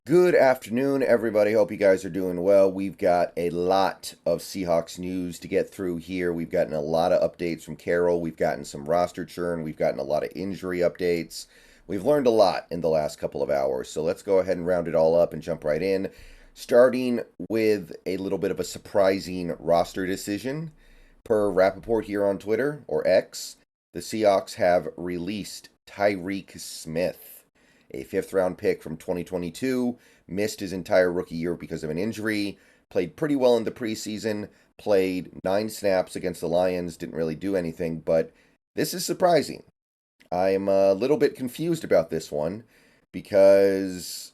Good afternoon, everybody. Hope you guys are doing well. We've got a lot of Seahawks news to get through here. We've gotten a lot of updates from Carroll. We've gotten some roster churn. We've gotten a lot of injury updates. We've learned a lot in the last couple of hours. So let's go ahead and round it all up and jump right in. Starting with a little bit of a surprising roster decision. Per Rappaport here on Twitter, or X, the Seahawks have released Tyreke Smith, a fifth round pick from 2022, missed his entire rookie year because of an injury, played pretty well in the preseason, played 9 snaps against the Lions, didn't really do anything, but this is surprising. I'm a little bit confused about this one because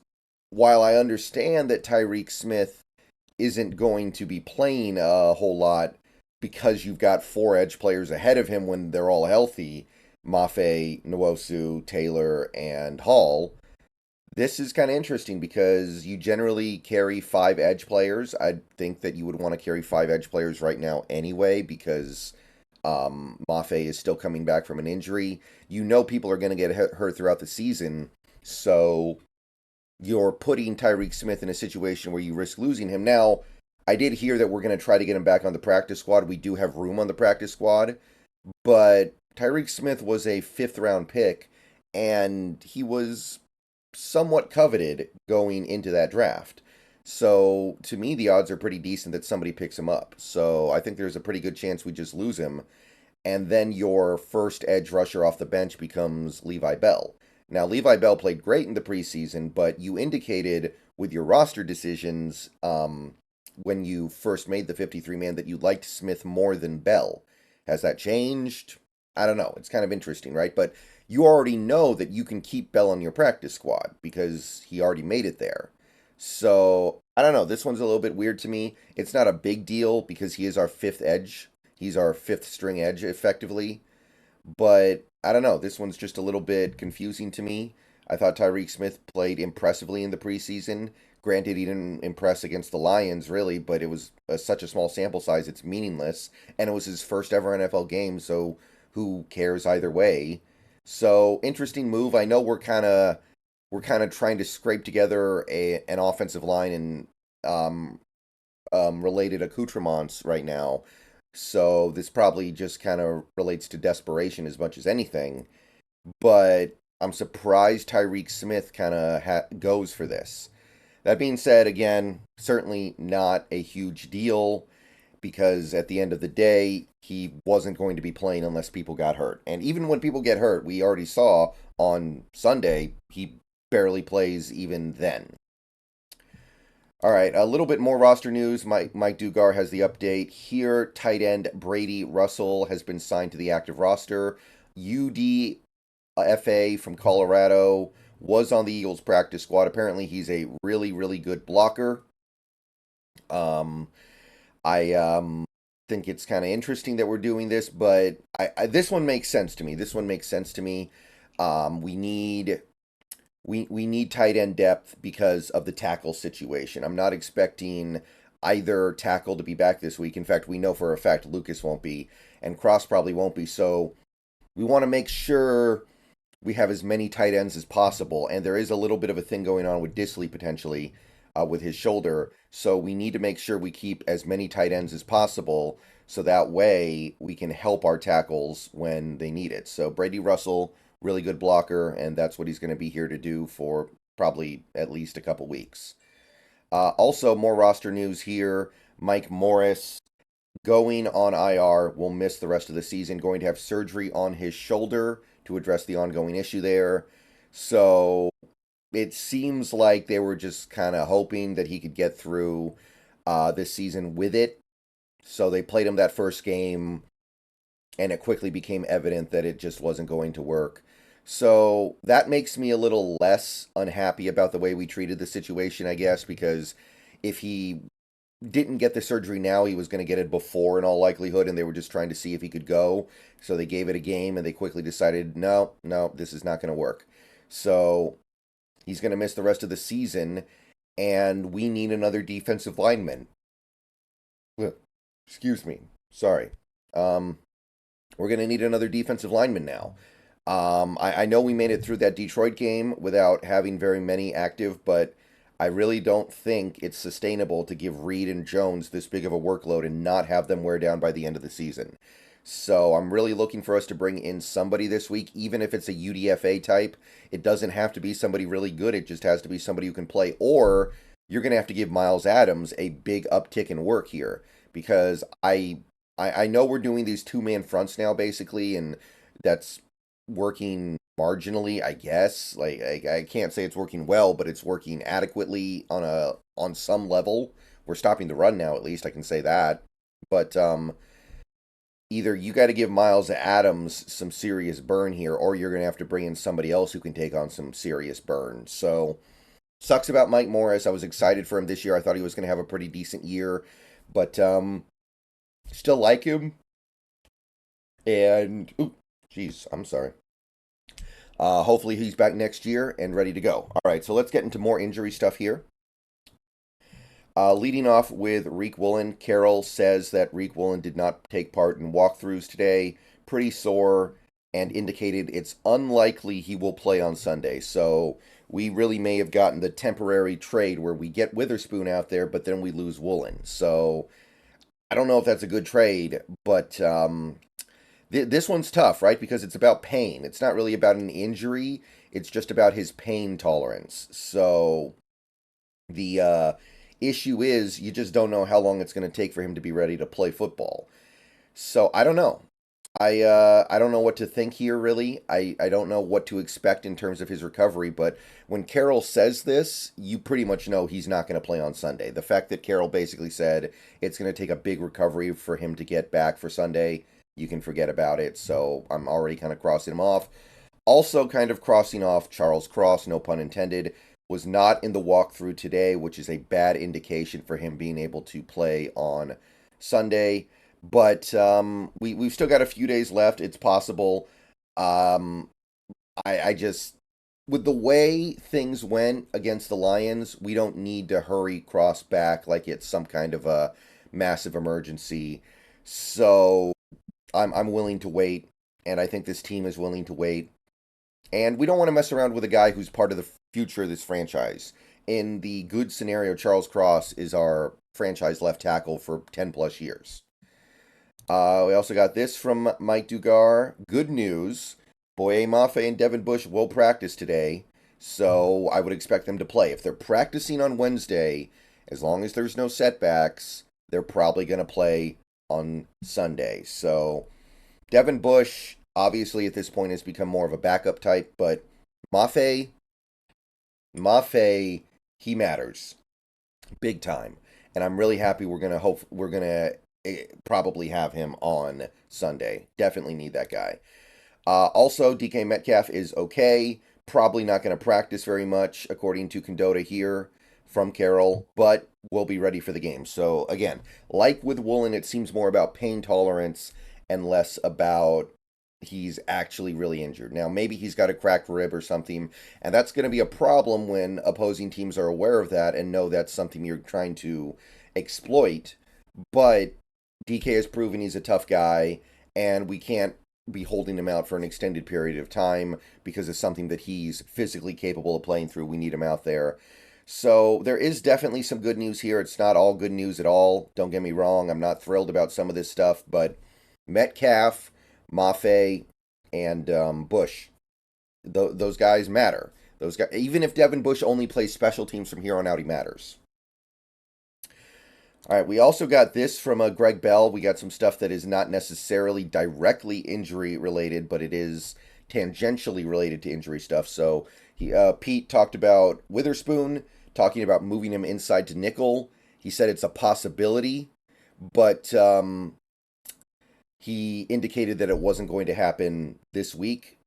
while I understand that Tyreke Smith isn't going to be playing a whole lot because you've got 4 edge players ahead of him when they're all healthy, Mafe, Nwosu, Taylor, and Hall. This is kind of interesting because you generally carry 5 edge players. I think that you would want to carry 5 edge players right now anyway because Mafe is still coming back from an injury. You know people are going to get hurt throughout the season, so you're putting Tyreke Smith in a situation where you risk losing him. Now, I did hear that we're going to try to get him back on the practice squad. We do have room on the practice squad, but Tyreke Smith was a fifth round pick, and he was somewhat coveted going into that draft. So to me, the odds are pretty decent that somebody picks him up. So I think there's a pretty good chance we just lose him. And then your first edge rusher off the bench becomes Levi Bell. Now, Levi Bell played great in the preseason, but you indicated with your roster decisions when you first made the 53-man that you liked Smith more than Bell. Has that changed? I don't know. It's kind of interesting, right? But you already know that you can keep Bell on your practice squad because he already made it there. So, I don't know. This one's a little bit weird to me. It's not a big deal because he is our fifth edge. He's our fifth string edge, effectively. But I don't know. This one's just a little bit confusing to me. I thought Tyreke Smith played impressively in the preseason. Granted, he didn't impress against the Lions, really, but it was such a small sample size, it's meaningless. And it was his first ever NFL game, so who cares either way? So interesting move. I know we're kind of trying to scrape together an offensive line and um, related accoutrements right now. So this probably just kind of relates to desperation as much as anything. But I'm surprised Tyreke Smith kind of goes for this. That being said, again, certainly not a huge deal because at the end of the day, he wasn't going to be playing unless people got hurt. And even when people get hurt, we already saw on Sunday, he barely plays even then. All right, a little bit more roster news. Mike Dugar has the update here. Tight end Brady Russell has been signed to the active roster. UDFA from Colorado was on the Eagles practice squad. Apparently, he's a really, really good blocker. Um, I think it's kind of interesting that we're doing this, but this one makes sense to me. This one makes sense to me. We need we need tight end depth because of the tackle situation. I'm not expecting either tackle to be back this week. In fact, we know for a fact Lucas won't be, and Cross probably won't be. So we want to make sure we have as many tight ends as possible. And there is a little bit of a thing going on with Disley potentially with his shoulder. So we need to make sure we keep as many tight ends as possible. So that way we can help our tackles when they need it. So Brady Russell, really good blocker, and that's what he's going to be here to do for probably at least a couple weeks. Also, more roster news here. Mike Morris going on IR, will miss the rest of the season, going to have surgery on his shoulder to address the ongoing issue there. So it seems like they were just kind of hoping that he could get through this season with it. So they played him that first game, and it quickly became evident that it just wasn't going to work. So that makes me a little less unhappy about the way we treated the situation, I guess, because if he didn't get the surgery now, he was going to get it before in all likelihood, and they were just trying to see if he could go. So they gave it a game, and they quickly decided, no, no, this is not going to work. So he's going to miss the rest of the season, and we need another defensive lineman. Ugh, excuse me. Sorry. Um, we're going to need another defensive lineman now. I know we made it through that Detroit game without having very many active, but I really don't think it's sustainable to give Reed and Jones this big of a workload and not have them wear down by the end of the season. So I'm really looking for us to bring in somebody this week, even if it's a UDFA type. It doesn't have to be somebody really good. It just has to be somebody who can play. Or you're going to have to give Miles Adams a big uptick in work here because I know we're doing these two-man fronts now basically, and that's working marginally, I guess. Like I can't say it's working well, but it's working adequately on some level. We're stopping the run now, at least I can say that. But either you got to give Miles Adams some serious burn here, or you're going to have to bring in somebody else who can take on some serious burn. So, sucks about Mike Morris. I was excited for him this year. I thought he was going to have a pretty decent year, but still like him. And, jeez, I'm sorry. Hopefully he's back next year and ready to go. All right, so let's get into more injury stuff here. Leading off with Rico Woolen, Carroll says that Rico Woolen did not take part in walkthroughs today, pretty sore, and indicated it's unlikely he will play on Sunday. So we really may have gotten the temporary trade where we get Witherspoon out there, but then we lose Woolen. So I don't know if that's a good trade, but this one's tough, right? Because it's about pain. It's not really about an injury. It's just about his pain tolerance. So the issue is you just don't know how long it's going to take for him to be ready to play football. So I don't know. I don't know what to think here, really. I don't know what to expect in terms of his recovery, but when Carroll says this, you pretty much know he's not going to play on Sunday. The fact that Carroll basically said it's going to take a big recovery for him to get back for Sunday, you can forget about it. So I'm already kind of crossing him off. Also kind of crossing off Charles Cross, no pun intended, was not in the walkthrough today, which is a bad indication for him being able to play on Sunday. But we've still got a few days left. It's possible. I just, with the way things went against the Lions, we don't need to hurry Cross back like it's some kind of a massive emergency. So I'm willing to wait, and I think this team is willing to wait. And we don't want to mess around with a guy who's part of the future of this franchise. In the good scenario, Charles Cross is our franchise left tackle for 10 plus years. We also got this from Mike Dugar. Good news. Boye Mafe and Devin Bush will practice today, so I would expect them to play. If they're practicing on Wednesday, as long as there's no setbacks, they're probably going to play on Sunday. So Devin Bush, obviously at this point, has become more of a backup type, but Mafe, he matters big time, and I'm really happy we're gonna probably have him on Sunday. Definitely need that guy. Also, DK Metcalf is okay. Probably not going to practice very much, according to Condota here from Carroll, but will be ready for the game. So, again, like with Woolen, it seems more about pain tolerance and less about he's actually really injured. Now, maybe he's got a cracked rib or something, and that's going to be a problem when opposing teams are aware of that and know that's something you're trying to exploit. But DK has proven he's a tough guy, and we can't be holding him out for an extended period of time because it's something that he's physically capable of playing through. We need him out there. So there is definitely some good news here. It's not all good news at all. Don't get me wrong. I'm not thrilled about some of this stuff, but Metcalf, Mafe, and Bush, those guys matter. Those guys, even if Devin Bush only plays special teams from here on out, he matters. All right, we also got this from Greg Bell. We got some stuff that is not necessarily directly injury related, but it is tangentially related to injury stuff. So Pete talked about Witherspoon, talking about moving him inside to nickel. He said it's a possibility, but he indicated that it wasn't going to happen this week.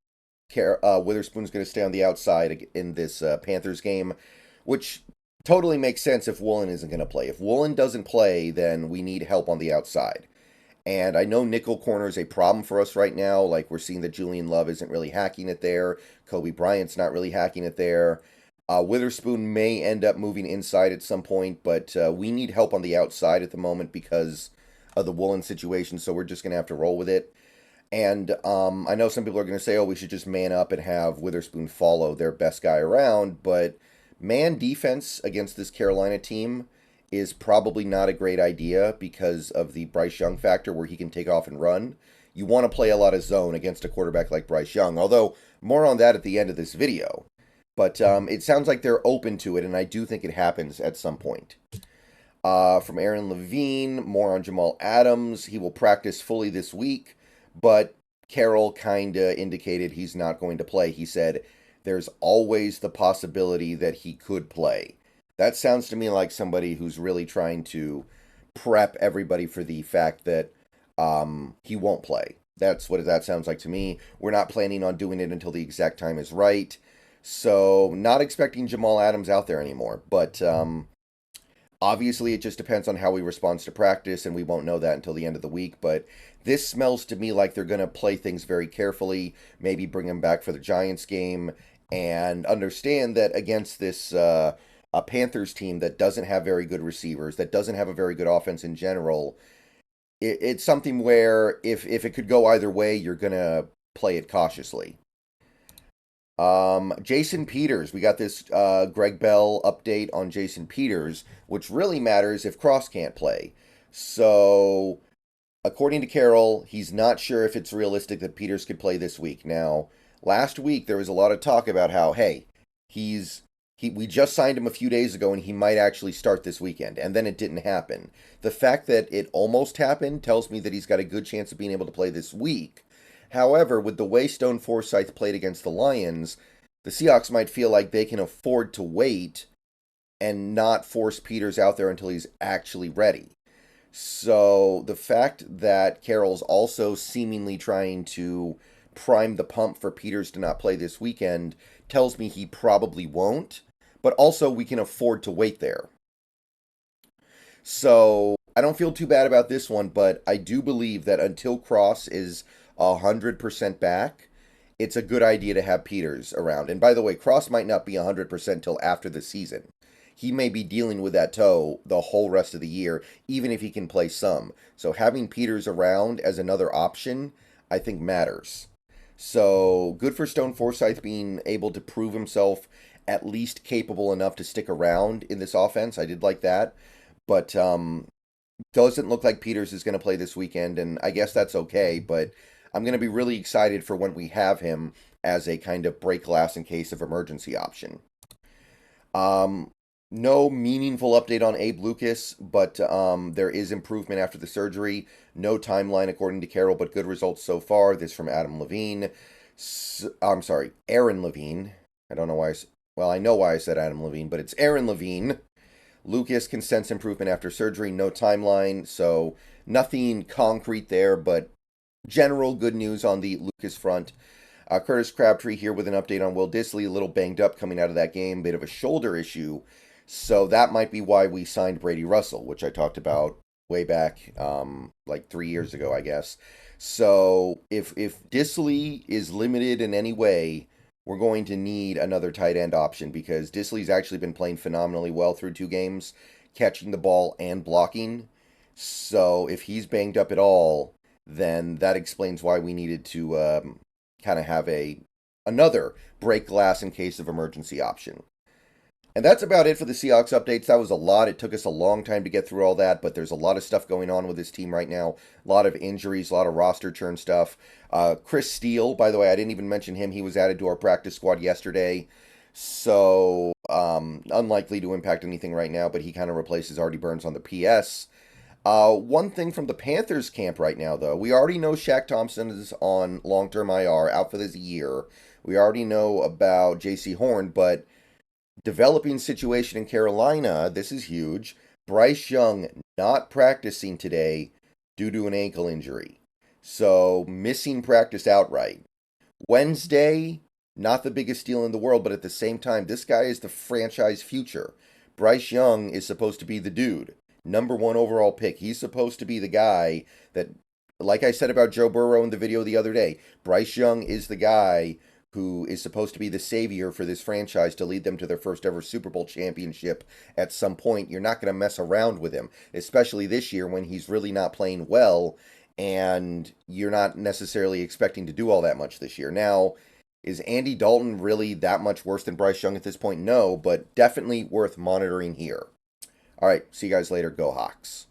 Witherspoon's going to stay on the outside in this Panthers game, which totally makes sense if Woolen isn't going to play. If Woolen doesn't play, then we need help on the outside. And I know nickel corner is a problem for us right now. Like, we're seeing that Julian Love isn't really hacking it there. Kobe Bryant's not really hacking it there. Witherspoon may end up moving inside at some point, but we need help on the outside at the moment because of the Woolen situation, so we're just going to have to roll with it. And I know some people are going to say, oh, we should just man up and have Witherspoon follow their best guy around, but Man defense against this Carolina team is probably not a great idea because of the Bryce Young factor where he can take off and run. You want to play a lot of zone against a quarterback like Bryce Young, although more on that at the end of this video. But it sounds like they're open to it, and I do think it happens at some point. From Aaron Levine, more on Jamal Adams. He will practice fully this week, but Carroll kind of indicated he's not going to play. He said there's always the possibility that he could play. That sounds to me like somebody who's really trying to prep everybody for the fact that he won't play. That's what that sounds like to me. We're not planning on doing it until the exact time is right. So, not expecting Jamal Adams out there anymore. But obviously, it just depends on how he responds to practice, and we won't know that until the end of the week. But this smells to me like they're going to play things very carefully, maybe bring him back for the Giants game, and understand that against this a Panthers team that doesn't have very good receivers, that doesn't have a very good offense in general, it's something where if it could go either way, you're going to play it cautiously. Jason Peters, we got this Greg Bell update on Jason Peters, which really matters if Cross can't play. So, according to Carroll, he's not sure if it's realistic that Peters could play this week. Now, last week there was a lot of talk about how, hey, we just signed him a few days ago and he might actually start this weekend, and then it didn't happen. The fact that it almost happened tells me that he's got a good chance of being able to play this week. However, with the way Stone Forsythe played against the Lions, the Seahawks might feel like they can afford to wait and not force Peters out there until he's actually ready. So the fact that Carroll's also seemingly trying to prime the pump for Peters to not play this weekend tells me he probably won't, but also we can afford to wait there. So I don't feel too bad about this one, but I do believe that until Cross is 100% back, it's a good idea to have Peters around. And by the way, Cross might not be 100% till after the season. He may be dealing with that toe the whole rest of the year, even if he can play some. So having Peters around as another option, I think matters. So good for Stone Forsythe being able to prove himself at least capable enough to stick around in this offense. I did like that. But doesn't look like Peters is going to play this weekend, and I guess that's okay, but I'm going to be really excited for when we have him as a kind of break glass in case of emergency option. No meaningful update on Abe Lucas, but there is improvement after the surgery. No timeline according to Carroll, but good results so far. This from Adam Levine. Aaron Levine. I don't know why I know why I said Adam Levine, but it's Aaron Levine. Lucas can sense improvement after surgery. No timeline, so nothing concrete there, but general good news on the Lucas front. Curtis Crabtree here with an update on Will Dissly, a little banged up coming out of that game, bit of a shoulder issue. So that might be why we signed Brady Russell, which I talked about way back, like 3 years ago, I guess. So if Dissly is limited in any way, we're going to need another tight end option because Dissly's actually been playing phenomenally well through 2 games, catching the ball and blocking. So if he's banged up at all, then that explains why we needed to kind of have another break glass in case of emergency option. And that's about it for the Seahawks updates. That was a lot. It took us a long time to get through all that, but there's a lot of stuff going on with this team right now. A lot of injuries, a lot of roster churn stuff. Chris Steele, by the way, I didn't even mention him. He was added to our practice squad yesterday. So, unlikely to impact anything right now, but he kind of replaces Artie Burns on the PS. One thing from the Panthers camp right now, though. We already know Shaq Thompson is on long-term IR, out for this year. We already know about J.C. Horn, but developing situation in Carolina, this is huge. Bryce Young not practicing today due to an ankle injury. So, missing practice outright. Wednesday, not the biggest deal in the world, but at the same time, this guy is the franchise future. Bryce Young is supposed to be the dude. Number 1 overall pick. He's supposed to be the guy that, like I said about Joe Burrow in the video the other day, Bryce Young is the guy who is supposed to be the savior for this franchise to lead them to their first ever Super Bowl championship at some point. You're not going to mess around with him, especially this year when he's really not playing well, and you're not necessarily expecting to do all that much this year. Now, Is Andy Dalton really that much worse than Bryce Young at this point? No, but definitely worth monitoring here. All right, see you guys later. Go Hawks.